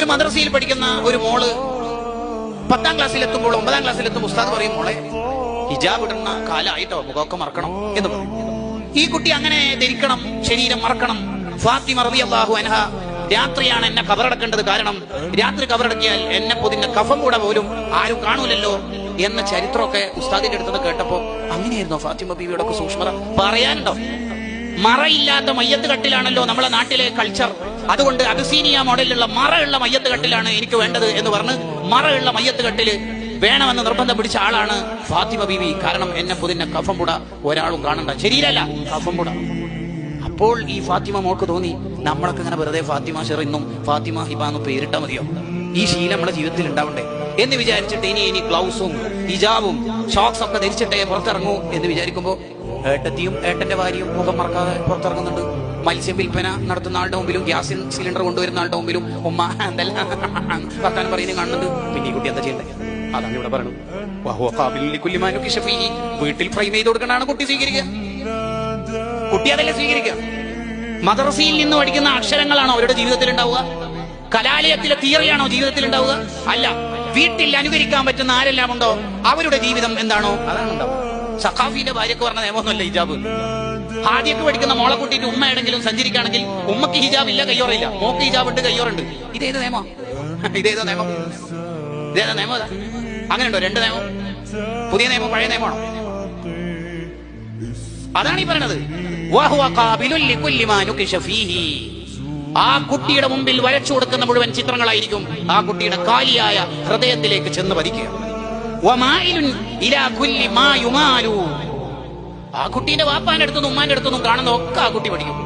ഒരു മദ്രസയിൽ പഠിക്കുന്ന ഒരു മോള് 10ാം ക്ലാസ്സിലെത്തുമ്പോൾ 9ാം ക്ലാസ്സിലെത്തുമ്പോൾ ഉസ്താദ് പറയും, മോളെ ഹിജാബ് ഇടുന്ന കാലായിട്ടോ, മുഖമൊക്കെ മറക്കണം എന്ന് പറയും. ഈ കുട്ടി അങ്ങനെ ധരിക്കണം, ശരീരം മറക്കണം. ഫാത്തിമ റളിയല്ലാഹു അൻഹ, രാത്രിയാണ് എന്നെ കബറടക്കേണ്ടത്, കാരണം രാത്രി കബറടക്കിയാൽ എന്നെ പൊതിന്റെ കഫം കൂടെ പോലും ആരും കാണൂലല്ലോ എന്ന ചരിത്രമൊക്കെ ഉസ്താദിന്റെ അടുത്ത് കേട്ടപ്പോ അങ്ങനെയായിരുന്നോ ഫാത്തിമ ബീവിയുടെ സൂക്ഷ്മത? പറയാനുണ്ടോ? മറയില്ലാത്ത മയ്യത്ത് കട്ടിലാണല്ലോ നമ്മളെ നാട്ടിലെ കൾച്ചർ. അതുകൊണ്ട് അബിസീനിയ മോഡലിലുള്ള മറയുള്ള മയ്യത്ത് കട്ടിലാണ് എനിക്ക് വേണ്ടത് എന്ന് പറഞ്ഞ് മറയുള്ള മയ്യത്ത് കട്ടില് വേണമെന്ന് നിർബന്ധം പിടിച്ച ആളാണ് ഫാത്തിമ ബീവി. കാരണം എന്നെ പൊതിന്നെ കഫം പുട ഒരാളും കാണണ്ട, ശരീരല്ല കഫം പുട. അപ്പോൾ ഈ ഫാത്തിമ മോൾക്ക് തോന്നി, നമ്മളൊക്കെ ഇങ്ങനെ വെറുതെ ഫാത്തിമ ഷെറിന്നും ഫാത്തിമ ഹിബ എന്ന് പേരിട്ടാ മതിയോ? ഈ ശീലം നമ്മുടെ ജീവിതത്തിൽ ഉണ്ടാവണ്ടേ എന്ന് വിചാരിച്ചിട്ട് ഇനി ഗ്ലൗസും ഹിജാബും ഷോക്സ് ഒക്കെ ധരിച്ചിട്ടേ പുറത്തിറങ്ങൂ എന്ന് വിചാരിക്കുമ്പോ ഏട്ടത്തിയും ഏട്ടന്റെ ഭാര്യയും മുഖം മറക്കാതെ പുറത്തിറങ്ങുന്നുണ്ട്. മത്സ്യം വിൽപ്പന നടത്തുന്ന ആളുടെ മുമ്പിലും ഗ്യാസ് സിലിണ്ടർ കൊണ്ടുവരുന്ന ആളുടെ മുമ്പിലും ഉമ്മ എന്തെല്ലാം വർത്താനം പറയുന്നത് കാണുന്നുണ്ട്. പിന്നെ ഈ കുട്ടി എന്താ ചെയ്യണ്ടേ? അതാണ് ഇവിടെ പറയുന്നത്. വീട്ടിൽ ഫ്രെയിം ചെയ്ത് കൊടുക്കണതാണ് കുട്ടി സ്വീകരിക്കുക. കുട്ടി അതല്ലേ സ്വീകരിക്കുക? മദ്രസയിൽ നിന്ന് പഠിക്കുന്ന അക്ഷരങ്ങളാണോ അവരുടെ ജീവിതത്തിൽ ഉണ്ടാവുക? കലാലയത്തിലെ തിയറിയാണോ ജീവിതത്തിൽ ഉണ്ടാവുക? അല്ല. വീട്ടിൽ അനുകരിക്കാൻ പറ്റുന്ന ആരെല്ലാം ഉണ്ടോ അവരുടെ ജീവിതം എന്താണോ അതാണ് ഉണ്ടാവുക. സഖാഫിന്റെ ഭാര്യക്ക് പറഞ്ഞ നിയമമൊന്നുമല്ല ഹിജാബ്. ആദ്യമൊക്കെ പഠിക്കുന്ന മോളെ കൂട്ടിയിട്ട് ഉമ്മ എവിടെങ്കിലും സഞ്ചരിക്കുകയാണെങ്കിൽ ഉമ്മക്ക് ഹിജാബ് ഇല്ല, കയ്യോറില്ല. മോക്ക് ഹിജാബ് ഉണ്ട്, കയ്യോറുണ്ട്. ഇതേത് നിയമം? ഇതേതോ നിയമം? ഇതേതാ നിയമം? അങ്ങനെ ഉണ്ടോ? 2 നിയമം? പുതിയ നിയമം പഴയ നിയമമാണോ? അതാണ് ഈ പറയണത്. ആ കുട്ടിയുടെ മുമ്പിൽ വരച്ചു കൊടുക്കുന്ന മുഴുവൻ ചിത്രങ്ങളായിരിക്കും ആ കുട്ടിയുടെ കാലിയായ ഹൃദയത്തിലേക്ക് ചെന്ന് പതിക്കുക. ആ കുട്ടീന്റെ വാപ്പാന്റെ അടുത്തുനിന്നും ഉമ്മാന്റെ അടുത്തുനിന്നും കാണുന്ന ഒക്കെ ആ കുട്ടി പഠിക്കും.